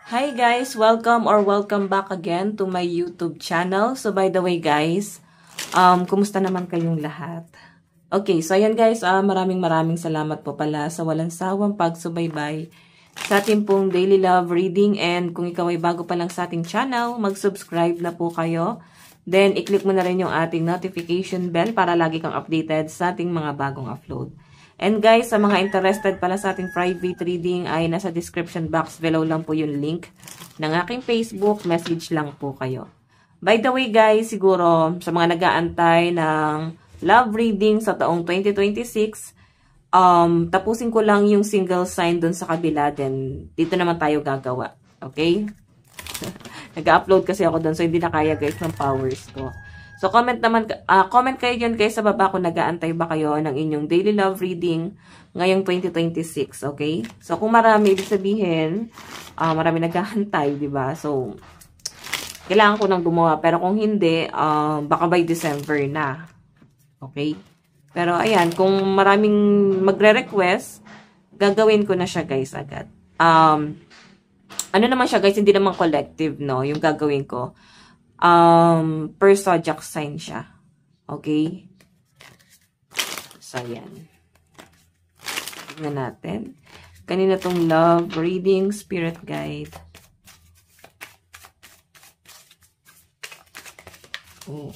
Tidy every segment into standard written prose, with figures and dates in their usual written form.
Hi guys! Welcome back again to my YouTube channel. So by the way guys, kumusta naman kayong lahat? Okay, so ayan guys, maraming salamat po pala sa walang sawang pagsubaybay sa ating pong daily love reading. And kung ikaw ay bago pa lang sa ating channel, mag-subscribe na po kayo. Then, i-click mo na rin yung ating notification bell para lagi kang updated sa ating mga bagong upload. And guys, sa mga interested pala sa ating private reading ay nasa description box below lang po yung link ng aking Facebook. Message lang po kayo. By the way guys, siguro sa mga nag-aantay ng love reading sa taong 2026, tapusin ko lang yung single sign dun sa kabila. Then, dito naman tayo gagawa. Okay? Nag-upload kasi ako dun so hindi na kaya guys ng powers ko. So, comment kayo dyan guys sa baba kung nag-aantay ba kayo ng inyong daily love reading ngayong 2026, okay? So, kung marami, ibig sabihin, marami nag-aantay, diba? So, kailangan ko nang gumawa. Pero kung hindi, baka by December na. Okay? Pero, ayan, kung maraming magre-request, gagawin ko na siya guys agad. Ano naman siya guys, hindi naman collective, no? Yung gagawin ko. Per zodiac sign siya. Okay? So, yan. Tignan natin. Kanina tong love reading spirit guide. Oh.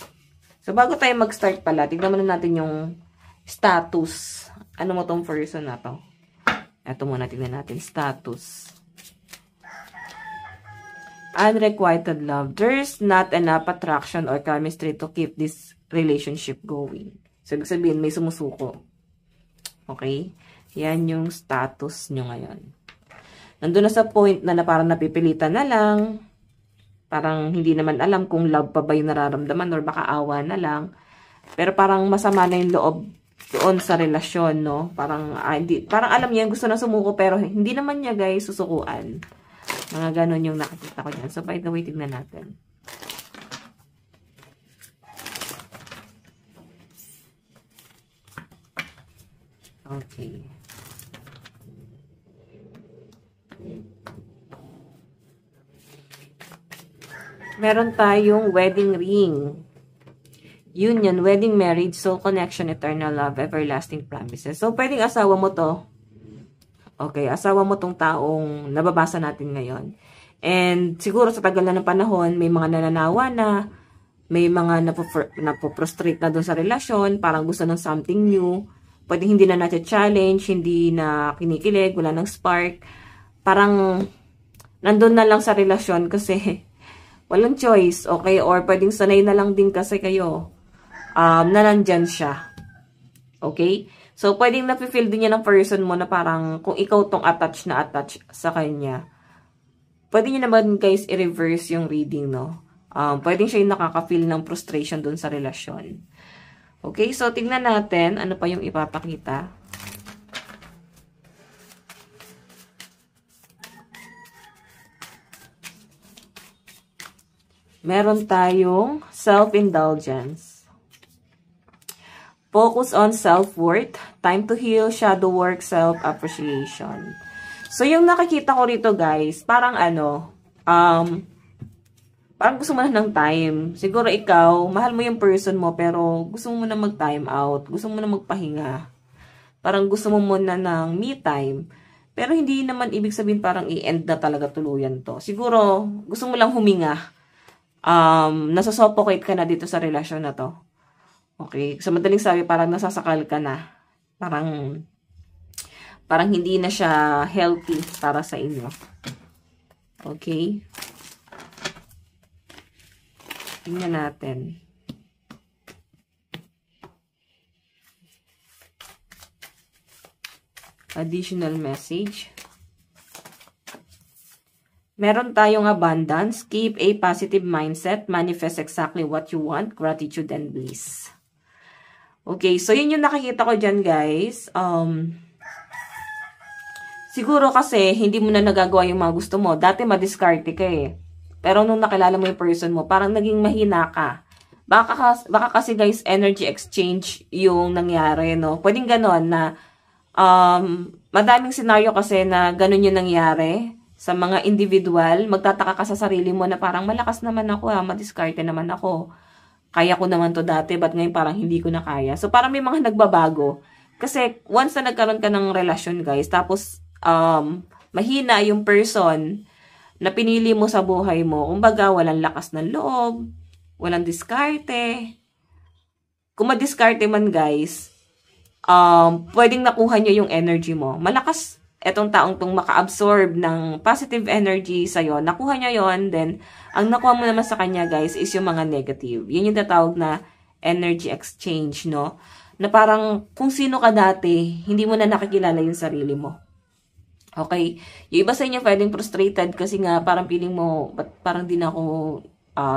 So, bago tayo mag-start pala, tignan muna natin yung status. Ano mo tong person na to? Ito muna, tignan natin. Status. Unrequited love. There's not enough attraction or chemistry to keep this relationship going. So, ibig sabihin, may sumusuko. Okay? Yan yung status nyo ngayon. Nandun na sa point na parang napipilitan na lang. Parang hindi naman alam kung love pa ba yung nararamdaman or baka awa na lang. Pero parang masama na yung loob doon sa relasyon, no? Parang alam niya, gusto na sumuko pero hindi naman niya guys susukuan. Mga ganon yung nakikita ko dyan. So, by the way, tignan natin. Okay. Meron tayong wedding ring. Union, wedding, marriage, soul connection, eternal love, everlasting promises. So, pwedeng asawa mo to. Okay, asawa mo tong taong nababasa natin ngayon. And siguro sa tagal na ng panahon, may mga nananawa na, may mga napoprostrate na doon sa relasyon, parang gusto ng something new, pwedeng hindi na natin-challenge, hindi na kinikilig, wala ng spark, parang nandun na lang sa relasyon kasi walang choice, okay? Or pwedeng sanay na lang din kasi kayo na nandyan siya. Okay? So, pwedeng nafe-feel din niya ng person mo na parang kung ikaw tong attach sa kanya, pwede niyo naman guys i-reverse yung reading, no? Pwedeng siya yung nakaka-feel ng frustration dun sa relasyon. Okay, so tingnan natin ano pa yung ipapakita. Meron tayong self-indulgence. Focus on self-worth. Time to heal, shadow work, self-appreciation. So, yung nakikita ko rito, guys, parang parang gusto mo na ng time. Siguro ikaw, mahal mo yung person mo, pero gusto mo na mag-time out. Gusto mo na magpahinga. Parang gusto mo muna ng me time. Pero hindi naman ibig sabihin parang i-end na talaga tuluyan to. Siguro, gusto mo lang huminga. Nasasuffocate ka na dito sa relasyon na to. Okay, sa madaling sabi, parang nasasakal ka na. Parang hindi na siya healthy para sa inyo. Okay? Tingnan natin. Additional message. Meron tayong abundance. Keep a positive mindset. Manifest exactly what you want. Gratitude and bliss. Okay, so yun yung nakikita ko dyan, guys. Siguro kasi, hindi mo na nagagawa yung mga gusto mo. Dati, madiskarte ka eh. Pero nung nakilala mo yung person mo, parang naging mahina ka. Baka kasi, guys, energy exchange yung nangyari, no? Pwedeng ganon na, madaming senaryo kasi na ganon yung nangyari Sa mga individual, magtataka ka sa sarili mo na parang malakas naman ako madiskarte naman ako. Kaya ko naman to dati, but ngayon parang hindi ko na kaya. So parang may mga nagbabago. Kasi once na nagkaroon ka ng relasyon guys, tapos mahina yung person na pinili mo sa buhay mo, kumbaga walang lakas ng loob, walang diskarte. Kung madiskarte man guys, pwedeng nakuha nyo yung energy mo. Malakas etong taong tong maka-absorb ng positive energy sa'yo. Nakuha niya yon, then ang nakuha mo naman sa kanya guys is yung mga negative. Yun yung tatawag na energy exchange, no? Na parang kung sino ka dati, hindi mo na nakikilala yung sarili mo. Okay? Yung iba sa inyo pwedeng frustrated kasi nga parang feeling mo, parang di na ako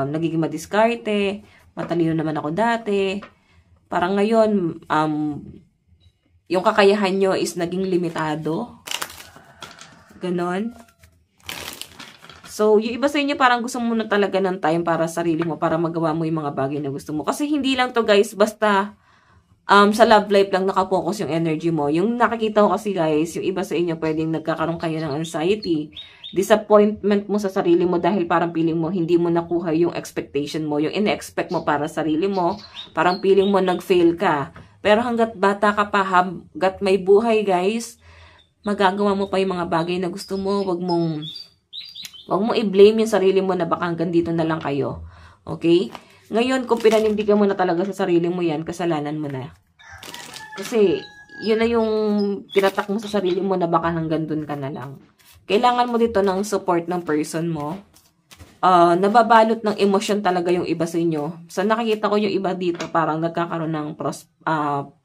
nagiging madiskarte, matalino naman ako dati. Parang ngayon, yung kakayahan nyo is naging limitado. Ganon. So, yung iba sa inyo parang gusto mo na talaga ng time para sa sarili mo, para magawa mo yung mga bagay na gusto mo. Kasi hindi lang to guys, basta sa love life lang nakapokus yung energy mo. Yung nakikita ko kasi guys, yung iba sa inyo pwedeng nagkakaroon kayo ng anxiety, disappointment mo sa sarili mo dahil parang feeling mo hindi mo nakuha yung expectation mo, yung ine-expect mo para sa sarili mo, parang feeling mo nag-fail ka. Pero hanggat bata ka pa, hanggat may buhay guys, magagawa mo pa yung mga bagay na gusto mo. Wag mong i-blame yung sarili mo na baka hanggang dito na lang kayo. Okay? Ngayon, kung pinanindigan mo na talaga sa sarili mo yan, kasalanan mo na. Kasi, yun na yung tinatak mo sa sarili mo na baka hanggang dun ka na lang. Kailangan mo dito ng support ng person mo. Nababalot ng emosyon talaga yung iba sa inyo. So, nakikita ko yung iba dito, parang nagkakaroon ng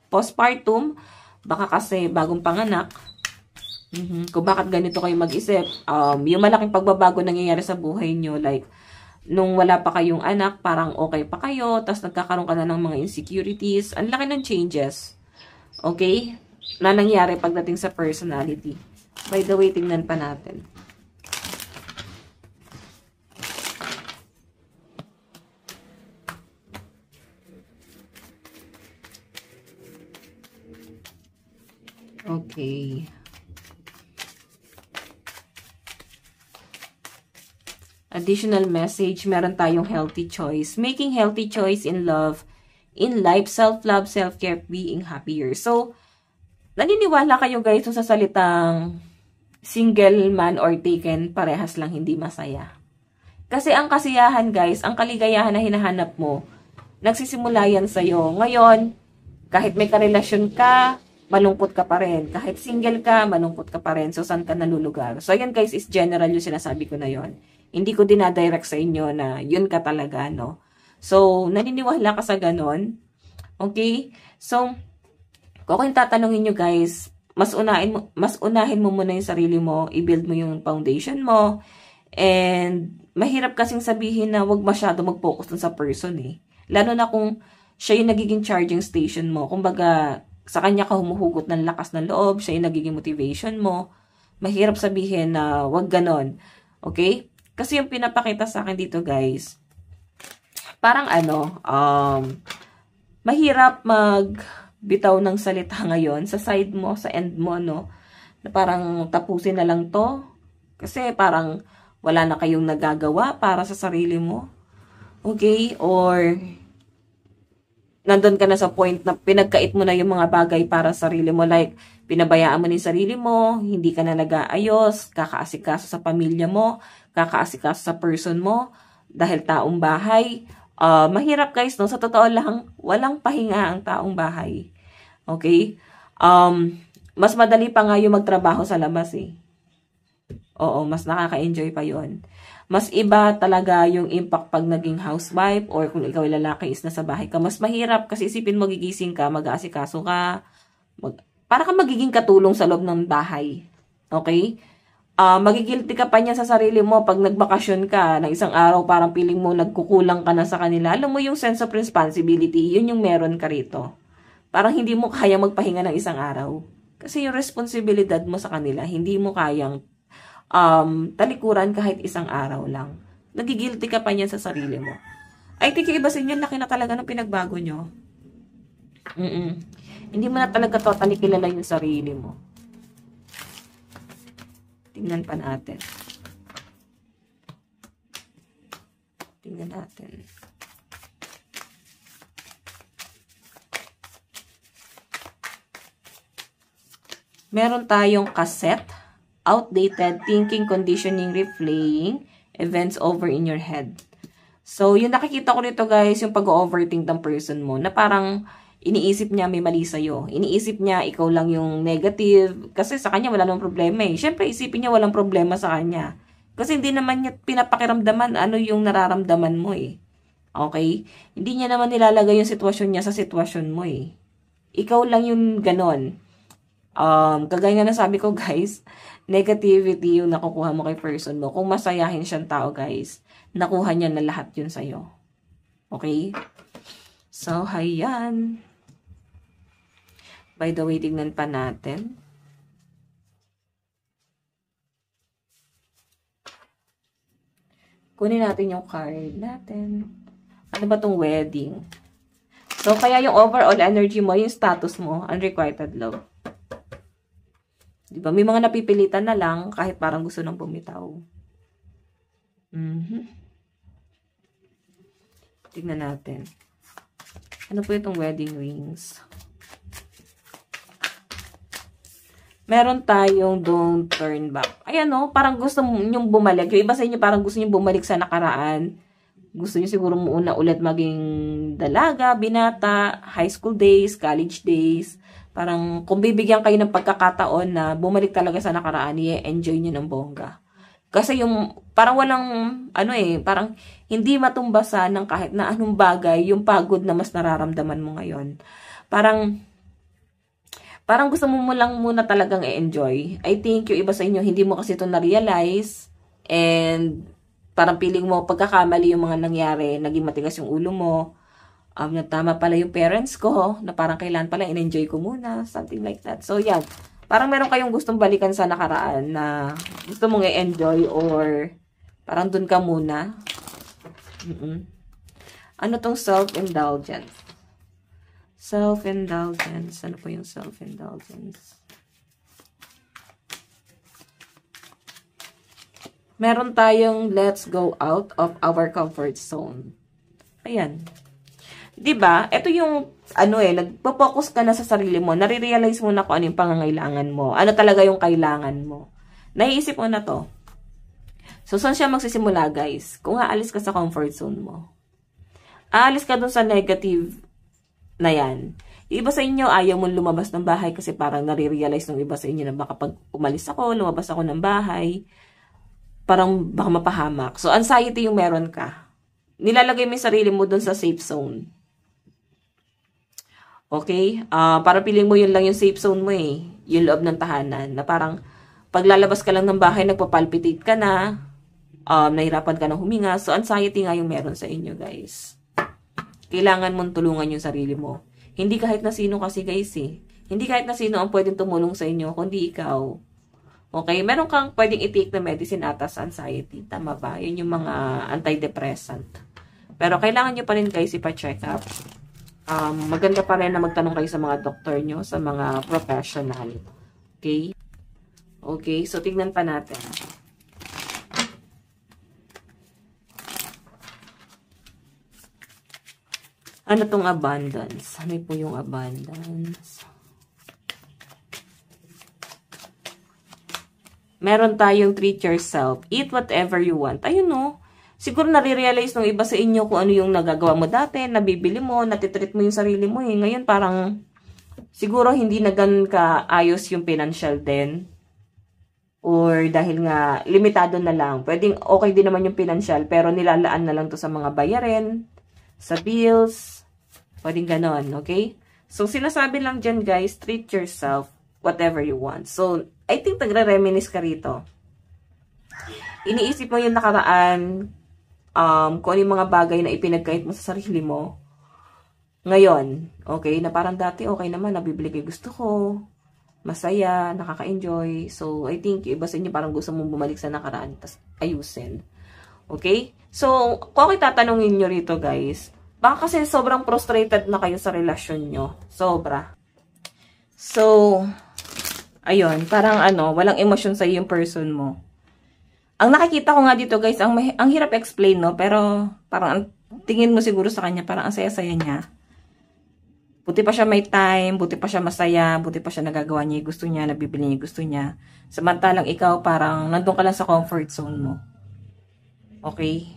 postpartum. Baka kasi bagong panganak. Kung bakit ganito kayo mag-isip. Yung malaking pagbabago nangyayari sa buhay nyo, like, nung wala pa kayong anak, parang okay pa kayo, tapos nagkakaroon ka na ng mga insecurities. Ang laki ng changes. Okay? Na nangyari pagdating sa personality. By the way, tingnan pa natin. Okay. Additional message, meron tayong healthy choice. Making healthy choice in love, in life, self-love, self-care, being happier. So, naniniwala kayo guys sa salitang single man or taken, parehas lang hindi masaya. Kasi ang kasiyahan guys, ang kaligayahan na hinahanap mo, nagsisimula yan sa'yo. Ngayon, kahit may karelasyon ka, malungkot ka pa rin. Kahit single ka, malungkot ka pa rin. So, saan ka nalulugar? So, yan guys is general yung sinasabi ko na yon. Hindi ko dinadirect sa inyo na yun ka talaga, no? So, naniniwala ka sa ganon. Okay? So, kung tatanungin nyo guys, mas unahin mo muna yung sarili mo, i-build mo yung foundation mo, and mahirap kasing sabihin na wag masyado mag-focus dun sa person eh. Lalo na kung siya yung nagiging charging station mo. Kumbaga, sa kanya ka humuhugot ng lakas ng loob, siya yung nagiging motivation mo. Mahirap sabihin na wag ganon. Okay? Kasi yung pinapakita sa akin dito guys, parang mahirap magbitaw ng salita ngayon sa side mo, sa end mo, no? Na parang tapusin na lang to. Kasi parang wala na kayong nagagawa para sa sarili mo. Okay? Or nandun ka na sa point na pinagkait mo na yung mga bagay para sa sarili mo. Like, pinabayaan mo na yung sarili mo, hindi ka na nag-aayos, kakaasikaso sa pamilya mo, kakaasikaso sa person mo, dahil taong bahay. Mahirap guys, no? Sa totoo lang, walang pahinga ang taong bahay. Okay? Mas madali pa nga yung magtrabaho sa labas eh. Oo, mas nakaka-enjoy pa yon. Mas iba talaga yung impact pag naging housewife or kung ikaw ay lalaki is nasa bahay ka. Mas mahirap kasi isipin mo gigising ka, mag-aasikaso ka, para ka magiging katulong sa loob ng bahay. Okay? Magigilty ka pa niya sa sarili mo pag nagbakasyon ka ng isang araw, parang feeling mo nagkukulang ka na sa kanila. Alam mo yung sense of responsibility, yun yung meron ka rito. Parang hindi mo kaya magpahinga ng isang araw. Kasi yung responsibilidad mo sa kanila, hindi mo kayang talikuran kahit isang araw lang. Nagigilty ka pa niyan sa sarili mo. I think yung iba sa inyo, laki na talaga ng pinagbago nyo. Hindi mo na talaga totally kilala yung sarili mo. Tingnan pa natin. Tingnan natin. Meron tayong cassette, outdated, thinking, conditioning, replaying, events over in your head. So, yung nakikita ko nito guys, yung pag-overthink ng person mo, na parang iniisip niya may mali sa'yo. Iniisip niya ikaw lang yung negative, kasi sa kanya wala namang problema eh. Siyempre, isipin niya walang problema sa kanya. Kasi hindi naman niya pinapakiramdaman ano yung nararamdaman mo eh. Okay? Hindi niya naman nilalagay yung sitwasyon niya sa sitwasyon mo eh. Ikaw lang yung ganon. Kagaya nga na sabi ko guys, negativity yung nakukuha mo kay person mo. Kung masayahin siyang tao guys, nakuha niya na lahat yun sa'yo. Okay? So, hayan. By the way, tignan pa natin. Kunin natin yung card natin. Ano ba tong wedding? So, kaya yung overall energy mo, yung status mo, unrequited love. Diba? May mga napipilitan na lang kahit parang gusto nang bumitaw. Tignan natin. Ano po itong wedding rings? Meron tayong don't turn back. Ayan o, parang gusto nyong bumalik. Yung iba sa inyo parang gusto nyong bumalik sa nakaraan. Gusto nyo siguro muna ulit maging dalaga, binata, high school days, college days. Parang kung bibigyan kayo ng pagkakataon na bumalik talaga sa nakaraan, i-enjoy nyo ng bongga. Kasi yung parang walang, ano eh, parang hindi matumbasan ng kahit na anong bagay, yung pagod na mas nararamdaman mo ngayon. Parang gusto mo lang muna talagang i-enjoy. I think yung iba sa inyo, hindi mo kasi ito na-realize. And parang feeling mo, pagkakamali yung mga nangyari, naging matigas yung ulo mo. Tama pala yung parents ko, na parang kailan pala in-enjoy ko muna, something like that. So, yan. Parang meron kayong gustong balikan sa nakaraan na gusto mong i-enjoy or parang dun ka muna. Ano tong self-indulgence? Self-indulgence. Ano po yung self-indulgence? Meron tayong let's go out of our comfort zone. Ayan. Diba? Ito yung, nagpo-focus ka na sa sarili mo. Nare-realize mo na kung ano yung pangangailangan mo. Ano talaga yung kailangan mo. Naiisip mo na to. So, saan siya magsisimula, guys? Kung aalis ka sa comfort zone mo. Aalis ka dun sa negative na yan. Yung iba sa inyo, ayaw mo lumabas ng bahay kasi parang nare-realize ng iba sa inyo na baka pag umalis ako, lumabas ako ng bahay, parang baka mapahamak. So, anxiety yung meron ka. Nilalagay mo yung sarili mo dun sa safe zone. Okay? Para piling mo yun lang yung safe zone mo eh. Yung loob ng tahanan. Na parang, paglalabas ka lang ng bahay, nagpapalpitate ka na. Nahirapan ka na huminga. So, anxiety nga yung meron sa inyo, guys. Kailangan mong tulungan yung sarili mo. Hindi kahit na sino kasi, guys eh. Hindi kahit na sino ang pwedeng tumulong sa inyo, kundi ikaw. Okay? Meron kang pwedeng i-take na medicine ata sa anxiety. Tama ba? Yun yung mga antidepressant. Pero kailangan nyo pa rin, guys, ipa-check up. Maganda pa rin na magtanong kayo sa mga doktor nyo, sa mga professional. Okay? Okay, so tignan pa natin. Ano tong abundance? Ano po yung abundance? Meron tayong treat yourself. Eat whatever you want. Ayun no. Siguro nare-realize ng iba sa inyo kung ano yung nagagawa mo dati, nabibili mo, natitreat mo yung sarili mo eh. Ngayon parang siguro hindi na ganun kaayos yung financial din. Or dahil nga limitado na lang. Pwedeng okay din naman yung financial pero nilalaan na lang to sa mga bayarin, sa bills. Pwedeng ganon, okay? So sinasabi lang dyan guys, treat yourself whatever you want. So I think nagre-reminisce ka rito. Iniisip mo yung nakaraan, kung ano yung mga bagay na ipinagkait mo sa sarili mo. Ngayon, okay, na parang dati okay naman, nabibili ko gusto ko, masaya, nakaka-enjoy. So, I think yung iba sa inyo parang gusto mong bumalik sa nakaraan, tas ayusin. Okay? So, kung ako tatanungin nyo rito guys, baka kasi sobrang frustrated na kayo sa relasyon nyo. Sobra. So, ayun, parang walang emosyon sa yung person mo. Ang nakikita ko nga dito guys, ang hirap explain, no? Pero parang ang tingin mo siguro sa kanya, parang ang saya-saya niya. Buti pa siya may time, buti pa siya masaya, buti pa siya nagagawa niya yung gusto niya, nabibili niya yung gusto niya. Samantalang ikaw parang nandun ka lang sa comfort zone mo. Okay?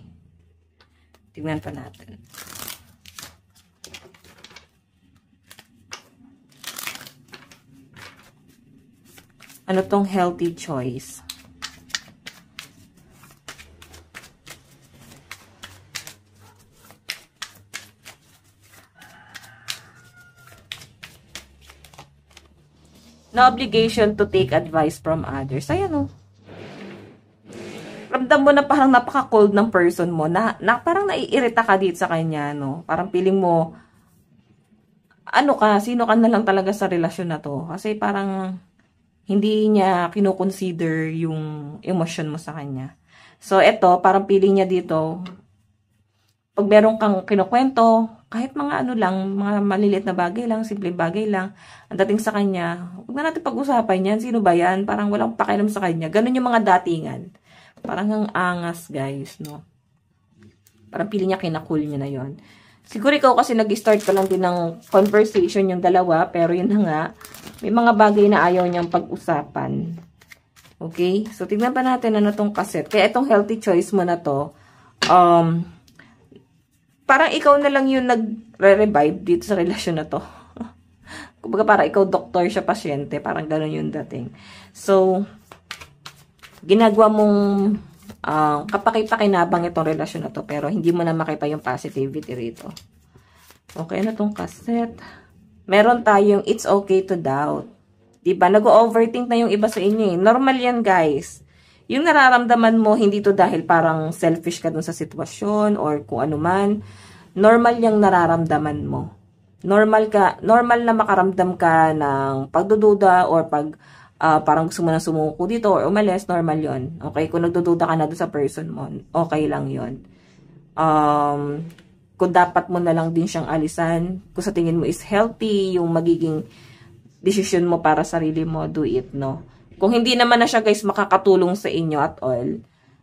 Tingnan pa natin. Ano tong healthy choice? No obligation to take advice from others. Ayan, oh. Ramdam mo na parang napaka-cold ng person mo. Na parang naiirita ka dito sa kanya, no? Parang feeling mo, ano ka, sino ka na lang talaga sa relasyon na to. Kasi parang hindi niya kinoconsider yung emotion mo sa kanya. So, eto, parang feeling niya dito, pag meron kang kinukwento, kahit mga ano lang, mga maliliit na bagay lang, simpleng bagay lang, ang dating sa kanya, huwag na natin pag-usapan yan. Sino ba yan? Parang walang pakialam sa kanya. Ganun yung mga datingan. Parang ang angas, guys, no? Parang feeling niya kinakul niya na yon. Siguro ikaw kasi nag-start ka lang din ng conversation yung dalawa, pero yun na nga, may mga bagay na ayaw niyang pag-usapan. Okay? So, tignan pa natin ano tong cassette. Kaya itong healthy choice mo na to, parang ikaw na lang yung nagre-revive dito sa relasyon na to. Kumbaga parang ikaw doktor siya pasyente, parang gano'n yung dating. So, ginagawa mong kapaki-pakinabang itong relasyon na to, pero hindi mo na makita yung positivity rito. Okay, ano tong cassette? Meron tayong it's okay to doubt. Diba? Nag-overthink na yung iba sa inyo eh. Normal yan, guys. Yung nararamdaman mo, hindi to dahil parang selfish ka dun sa sitwasyon or kung ano man. Normal yung nararamdaman mo. Normal na makaramdam ka ng pagdududa or parang gusto mo na sumuko dito or umalis, normal yon. Okay? Kung nagdududa ka na doon sa person mo, okay lang yon. Kung dapat mo na lang din siyang alisan, kung sa tingin mo is healthy, yung magiging decision mo para sarili mo, do it, no? Kung hindi naman na siya, guys, makakatulong sa inyo at all.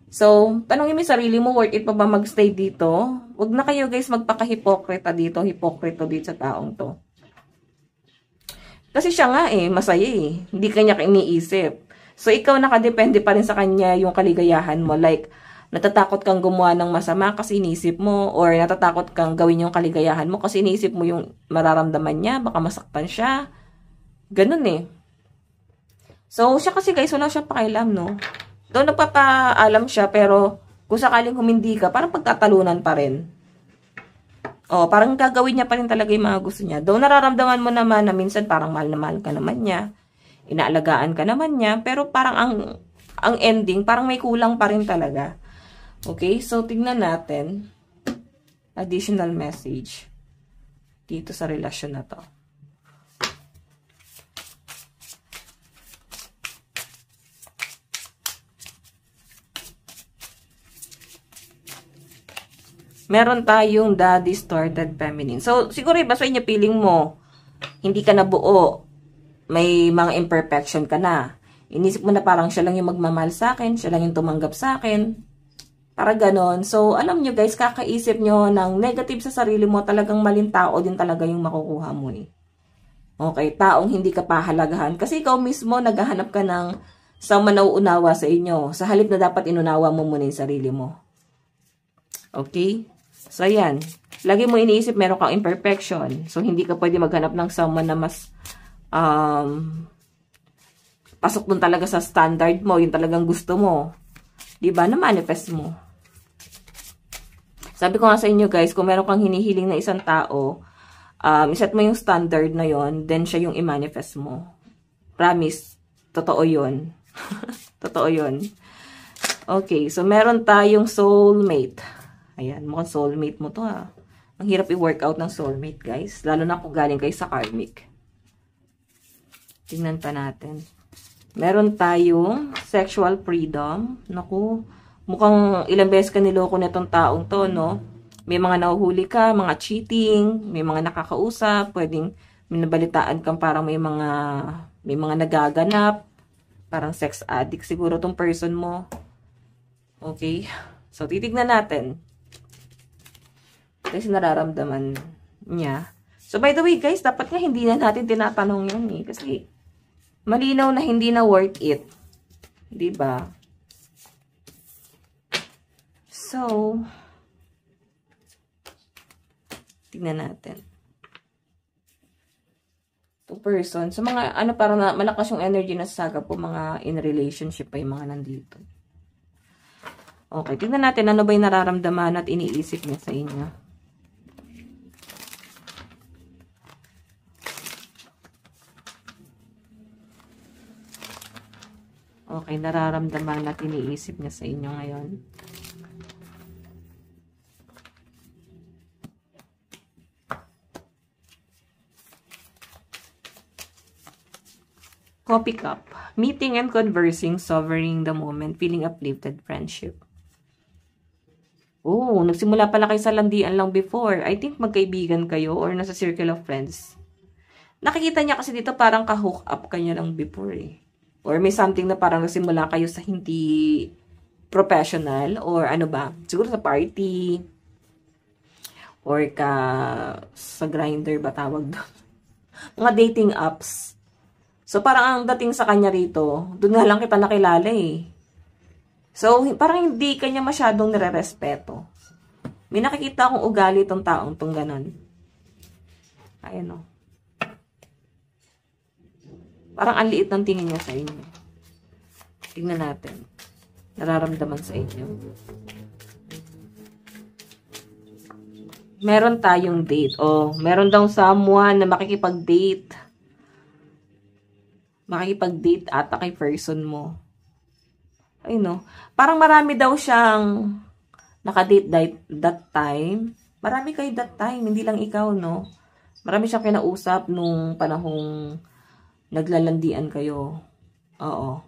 So, tanongin mo yung sarili mo, worth it pa ba magstay dito? Huwag na kayo, guys, magpaka-hipokrita dito, hipokrito dito sa taong to. Kasi siya nga masaya Hindi kanya iniisip. So, ikaw nakadepende pa rin sa kanya yung kaligayahan mo. Like, natatakot kang gumawa ng masama kasi iniisip mo, or natatakot kang gawin yung kaligayahan mo kasi iniisip mo yung mararamdaman niya, baka masaktan siya. Ganun So, siya kasi, guys, wala siyang pakialam, no? Doon nagpapaalam siya, pero kung sakaling humindi ka, parang pagtatalunan pa rin. Parang gagawin niya pa rin talaga yung mga gusto niya. Doon nararamdaman mo naman na minsan parang mahal na mahal ka naman niya. Inaalagaan ka naman niya. Pero parang ang ending, parang may kulang pa rin talaga. Okay? So, tignan natin. Additional message dito sa relasyon na to. Meron tayong the distorted feminine. So, siguro iba sa inyo, feeling mo, hindi ka na buo. May mga imperfection ka na. Inisip mo na parang siya lang yung magmamahal sa akin, siya lang yung tumanggap sa akin. Para ganon. So, alam nyo guys, kakaisip nyo ng negative sa sarili mo, talagang maling tao din talaga yung makukuha mo Okay, taong hindi ka pahalagahan. Kasi ikaw mismo, naghahanap ka ng someone na uunawa sa inyo. Sa halip na dapat inunawa mo muna yung sarili mo. Okay? So, ayan. Lagi mo iniisip, meron kang imperfection. So, hindi ka pwede maghanap ng someone na mas pasok dun talaga sa standard mo, yung talagang gusto mo. Diba? Na-manifest mo. Sabi ko nga sa inyo, guys, kung meron kang hinihiling na isang tao, iset mo yung standard na yon, then siya yung i-manifest mo. Promise. Totoo yun. Totoo yun. Okay. So, meron tayong soulmate. Ayan, mukhang soulmate mo to Ang hirap i-workout ng soulmate, guys. Lalo na kung galing kayo sa karmic. Tingnan pa natin. Meron tayong sexual freedom. Naku, mukhang ilang beses ka niloko na itong taong to, no? May mga nahuhuli ka, mga cheating, may mga nakakausap, pwedeng may nabalitaan kang parang may mga nagaganap. Parang sex addict siguro tong person mo. Okay? So, titignan natin. Kasi nararamdaman niya. So, by the way, guys, dapat nga hindi na natin tinatanong yan eh. Kasi, malinaw na hindi na worth it. Diba? So, tignan natin. 2 person. So, mga, ano, parang na, malakas yung energy na saga po, mga in relationship pa yung mga nandito. Okay, tignan natin ano ba yung nararamdaman at iniisip niya sa inyo. Okay, nararamdaman at iniisip niya sa inyo ngayon. Coffee cup. Meeting and conversing, savoring the moment, feeling uplifted friendship. Oh, nagsimula pala kayo sa landian lang before. I think magkaibigan kayo or nasa circle of friends. Nakikita niya kasi dito parang ka-hook up kayo lang before eh. Or may something na parang nagsimula kayo sa hindi professional or ano ba, siguro sa party or sa Grindr ba tawag doon. Mga dating apps. So parang ang dating sa kanya rito, doon nga lang kita nakilala eh. So parang hindi kanya masyadong nire-respeto. May nakikita akong ugali tong taong tong ganon. Ayan o. Parang ang liit ng tingin niya sa inyo. Tingnan natin. Nararamdaman sa inyo. Meron tayong date. Oh, meron daw someone na makikipag-date. Makikipag-date ata kay person mo. Ay no. Parang marami daw siyang nakadate that time. Marami kayo that time. Hindi lang ikaw, no? Marami siyang kinausap nung panahong naglalandian kayo. Oo.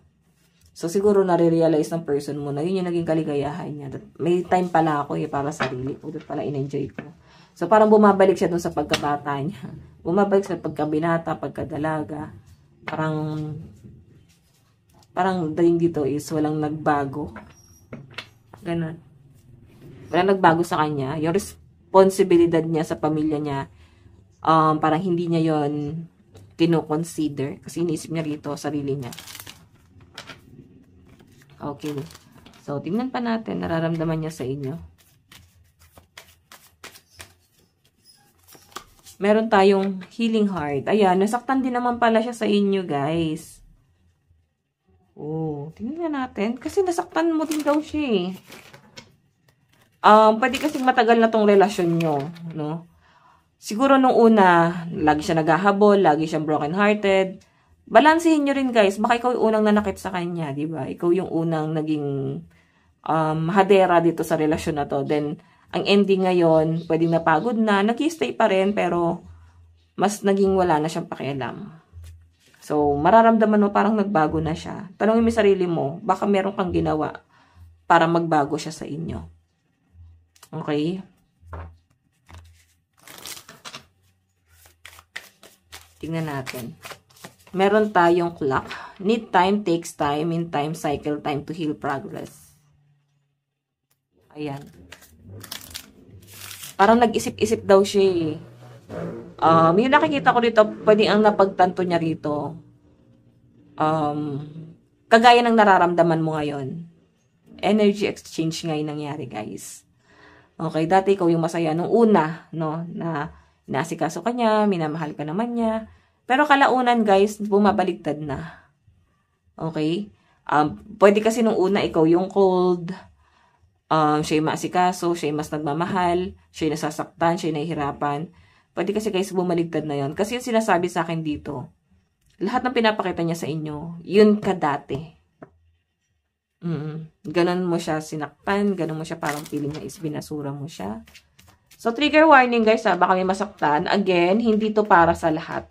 So, siguro nare-realize ng person mo na yun yung naging kaligayahan niya. May time pala ako eh, para sarili ko. Doon pala in-enjoy ko. So, parang bumabalik siya dun sa pagkabata niya. Bumabalik sa pagkabinata, pagkadalaga. Parang dating dito is walang nagbago. Ganon. Walang nagbago sa kanya. Yung responsibilidad niya sa pamilya niya, parang hindi niya yon kino-consider. Kasi iniisip niya rito, sarili niya. Okay. So, tingnan pa natin. Nararamdaman niya sa inyo. Meron tayong healing heart. Ayan, nasaktan din naman pala siya sa inyo, guys. Oh, tingnan natin. Kasi nasaktan mo din daw siya eh. Pwede kasing matagal na tong relasyon nyo, no? Siguro nung una, lagi siya naghahabol, lagi siyang broken-hearted. Balansehin nyo rin, guys. Baka ikaw yung unang nanakit sa kanya, di ba? Ikaw yung unang naging hadera dito sa relasyon na to. Then, ang ending ngayon, pwedeng napagod na, nag-stay pa rin, pero mas naging wala na siyang pakialam. So, mararamdaman mo parang nagbago na siya. Tanongin mo yung sarili mo, baka meron kang ginawa para magbago siya sa inyo. Okay? Tingnan natin. Meron tayong clock. Need time, takes time, in time, cycle time to heal progress. Ayan. Parang nag-isip-isip daw siya eh. Yung nakikita ko dito, pwede ang napagtanto niya rito. Kagaya ng nararamdaman mo ngayon. Energy exchange ngayon nangyari, guys. Okay, dati ikaw yung masaya nung una, no, na inaasikaso ka niya, minamahal ka naman niya. Pero kalaunan, guys, bumabaliktad na. Okay? Pwede kasi nung una, ikaw yung cold, siya yung maasikaso, siya yung mas nagmamahal, siya yung nasasaktan, siya yung nahihirapan. Pwede kasi, guys, bumaligtad na yon. Kasi yung sinasabi sa akin dito, lahat ng pinapakita niya sa inyo, yun ka dati. Ganon mo siya sinaktan, ganon mo siya parang feeling niya is binasura mo siya. So, trigger warning, guys, baka may masaktan. Again, hindi to para sa lahat.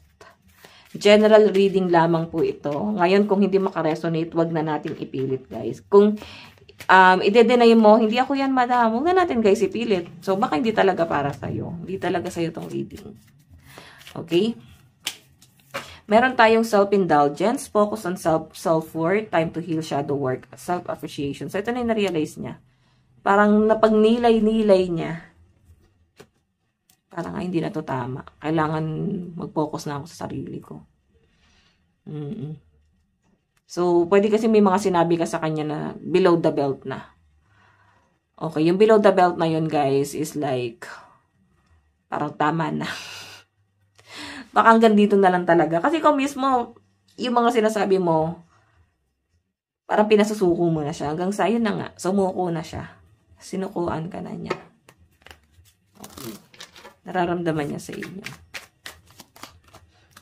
General reading lamang po ito. Ngayon, kung hindi makaresonate, wag na natin ipilit, guys. Kung ide-deny mo, hindi ako yan, madam, wag na natin, guys, ipilit. So, baka hindi talaga para sa'yo. Hindi talaga sa'yo tong reading. Okay? Meron tayong self-indulgence, focus on self-worth, time to heal, shadow work, self-appreciation. So, ito na yung na-realize niya. Parang napagnilay-nilay niya. Parang hindi na to tama. Kailangan mag-focus na ako sa sarili ko. So, pwede kasi may mga sinabi ka sa kanya na below the belt na. Okay, yung below the belt na yun, guys, is like, parang tama na. Baka hanggang dito na lang talaga. Kasi kung mismo, yung mga sinasabi mo, parang pinasusuko mo na siya. Hanggang sa yun na nga, sumuko na siya. Sinukuan ka na niya. Okay. Nararamdaman niya sa inyo.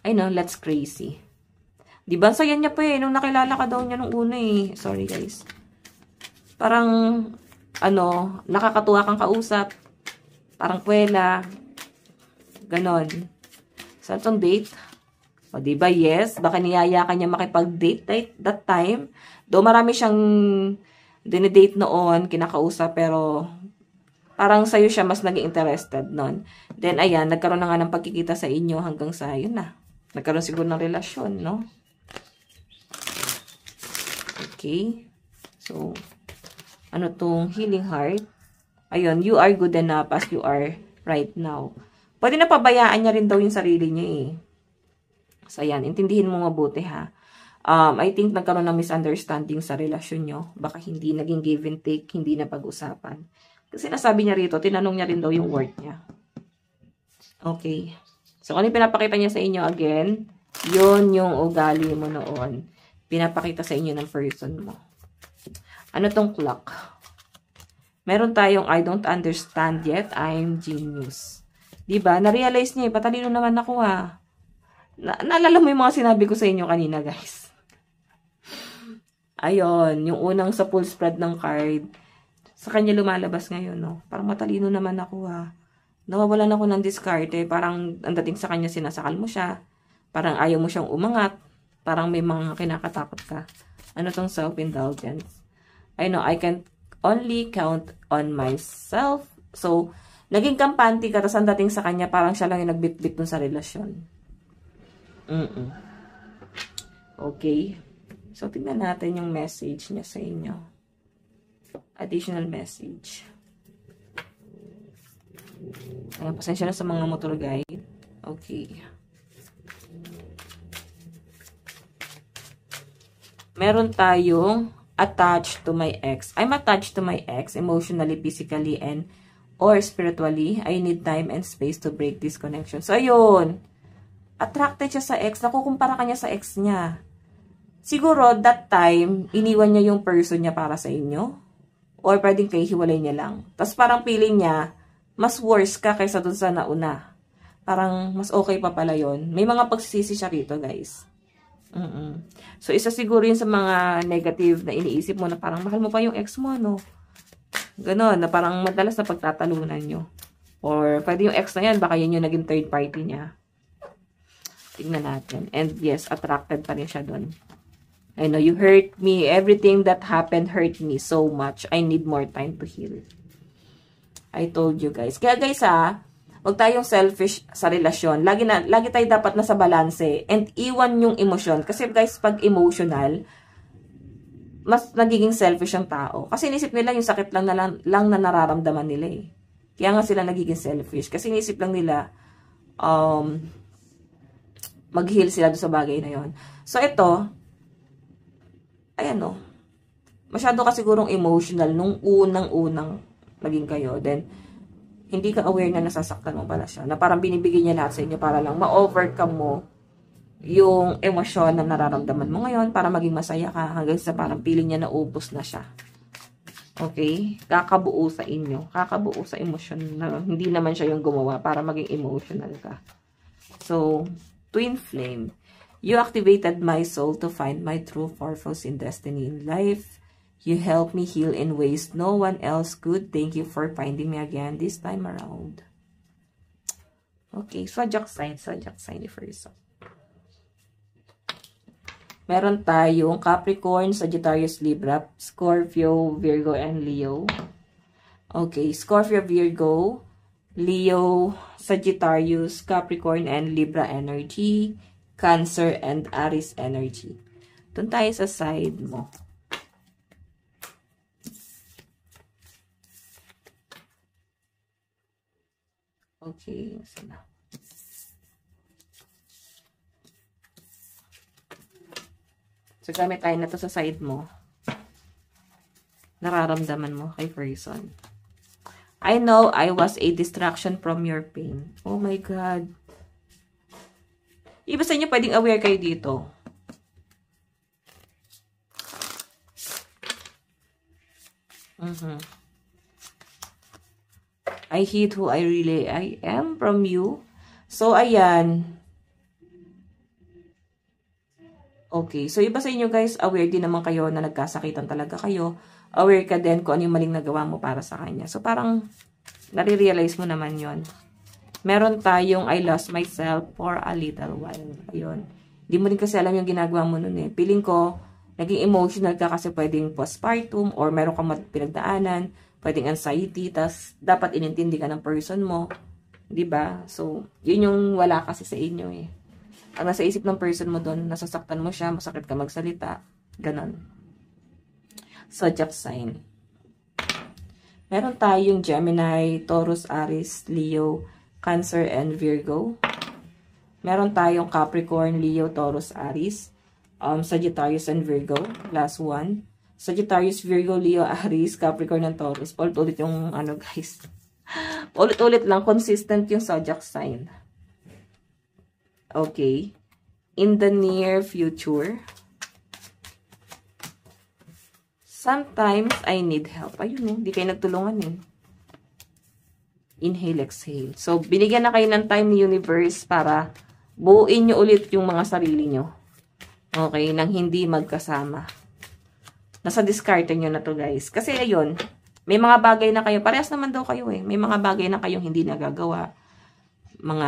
I know, that's crazy. Diba, saya niya pa eh. Nung nakilala ka daw niya nung una eh. Sorry guys. Parang, nakakatuwa kang kausap. Parang kwela. Ganon. Saan tong date? O, diba, yes. Baka niyaya ka niya makipag-date that time. Though marami siyang dinidate noon, kinakausap, pero parang sa'yo siya mas naging interested noon. Then, ayan, nagkaroon na nga ng pagkikita sa inyo hanggang sa, yun na. Nagkaroon siguro ng relasyon, no? Okay. So, ano tong healing heart? Ayun, you are good enough as you are right now. Pwede na pabayaan niya rin daw yung sarili niya eh. So, ayan, intindihin mo mabuti ha. I think nagkaroon ng misunderstanding sa relasyon nyo. Baka hindi naging give and take, hindi na pag-usapan. Kasi nasabi niya rito, tinanong niya rin daw yung worth niya. Okay. So, kung ano pinapakita niya sa inyo again, yun yung ugali mo noon. Pinapakita sa inyo ng person mo. Ano tong clock? Meron tayong I don't understand yet, I'm genius. Diba? Na-realize niya, patalino naman ako ha. Naalala mo yung mga sinabi ko sa inyo kanina guys. Ayun, yung unang sa full spread ng card, sa kanya lumalabas ngayon, no? Parang matalino naman ako ha. Nawawalan ako ng discard eh. Parang ang dating sa kanya sinasakal mo siya. Parang ayaw mo siyang umangat. Parang may mga kinakatakot ka. Ano tong self-indulgence? I know, I can only count on myself. So, naging kampante ka, tapos ang dating sa kanya, parang siya lang yung nagbit-bit dun sa relasyon. Okay. So, tingnan natin yung message niya sa inyo. Additional message. Ayan, pasensya na sa mga motor guide. Okay. Meron tayong attached to my ex. I'm attached to my ex emotionally, physically, and or spiritually. I need time and space to break this connection. So, ayun. Attracted siya sa ex. Nakukumpara kanya sa ex niya. Siguro, that time, iniwan niya yung person niya para sa inyo. Or pwedeng kayo hiwalay niya lang. Tapos parang feeling niya, mas worse ka kaysa dun sa nauna. Parang mas okay pa pala yun. May mga pagsisisi siya rito, guys. So, isa siguro yun sa mga negative na iniisip mo na parang mahal mo pa yung ex mo, no? Ganon, na parang madalas na pagtatalunan nyo. Or pwede yung ex na yan, baka yun yung naging third party niya. Tingnan natin. And yes, attracted pa rin siya dun. I know, you hurt me. Everything that happened hurt me so much. I need more time to heal. I told you guys. Kaya guys huwag tayong selfish sa relasyon. Lagi tayo dapat nasa balanse. And iwan yung emosyon. Kasi guys, pag emotional, mas nagiging selfish ang tao. Kasi inisip nila yung sakit lang na nararamdaman nila eh. Kaya nga sila nagiging selfish. Kasi inisip lang nila, mag-heal sila doon sa bagay na yon. So, ito, ayan o, masyado ka sigurong emotional nung unang-unang naging kayo. Then, hindi ka aware na nasasaktan mo pala siya. Na parang binibigyan niya lahat sa inyo para lang ma-overcome mo yung emosyon na nararamdaman mo ngayon para maging masaya ka hanggang sa parang feeling niya na ubos na siya. Okay? Kakabuo sa inyo. Kakabuo sa emosyon na hindi naman siya yung gumawa para maging emotional ka. So, Twin Flame, you activated my soul to find my true purpose in destiny in life. You helped me heal in ways no one else could. Thank you for finding me again this time around. Okay, zodiac sign first. Meron tayong Capricorn, Sagittarius, Libra, Scorpio, Virgo, and Leo. Okay, Scorpio, Virgo, Leo, Sagittarius, Capricorn, and Libra energy. Cancer, and Aries energy. Doon tayo sa side mo. Okay, sana. So, gamit tayo na to sa side mo. Nararamdaman mo kay person. I know I was a distraction from your pain. Oh my God. Iba sa inyo, pwedeng aware kayo dito. I hid who I really am from you. So, ayan. Okay. So, iba sa inyo guys, aware din naman kayo na nagkasakitan talaga kayo. Aware ka din kung ano yung maling nagawa mo para sa kanya. So, parang nare-realize mo naman yon. Meron tayong I lost myself for a little while. Ayun. Hindi mo rin kasi alam yung ginagawa mo nun eh. Feeling ko, naging emotional ka kasi pwedeng postpartum or meron kang pinagdaanan, pwedeng anxiety, tas dapat inintindi ka ng person mo. 'Di ba? So, yun yung wala kasi sa inyo eh. Ang nasa isip ng person mo doon, nasasaktan mo siya, masakit ka magsalita. Ganon. Zodiac sign. Meron tayong Gemini, Taurus, Aries, Leo, Cancer, and Virgo. Meron tayong Capricorn, Leo, Taurus, Aries, Sagittarius, and Virgo. Last one. Sagittarius, Virgo, Leo, Aries, Capricorn, and Taurus. Ulit-ulit yung ano guys. Ulit-ulit lang. Consistent yung zodiac sign. Okay. In the near future, sometimes I need help. Ayun, hindi kayo nagtulungan eh. Inhale, exhale. So, binigyan na kayo ng time ni universe para buuin nyo ulit yung mga sarili nyo. Okay? Nang hindi magkasama. Nasa discarte nyo na to guys. Kasi ayun, may mga bagay na kayo, parehas naman daw kayo eh. May mga bagay na kayong hindi nagagawa. Mga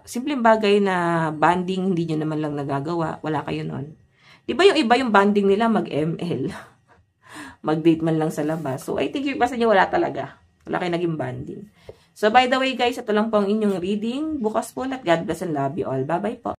simpleng bagay na banding, hindi nyo naman lang nagagawa. Wala kayo nun. Diba yung iba yung banding nila mag-ML? Mag-date man lang sa labas. So, I think yung iba sa inyo wala talaga. Wala kayo naging banding. So, by the way guys, ito lang po ang inyong reading. Bukas po lahat. God bless and love you all. Bye-bye po.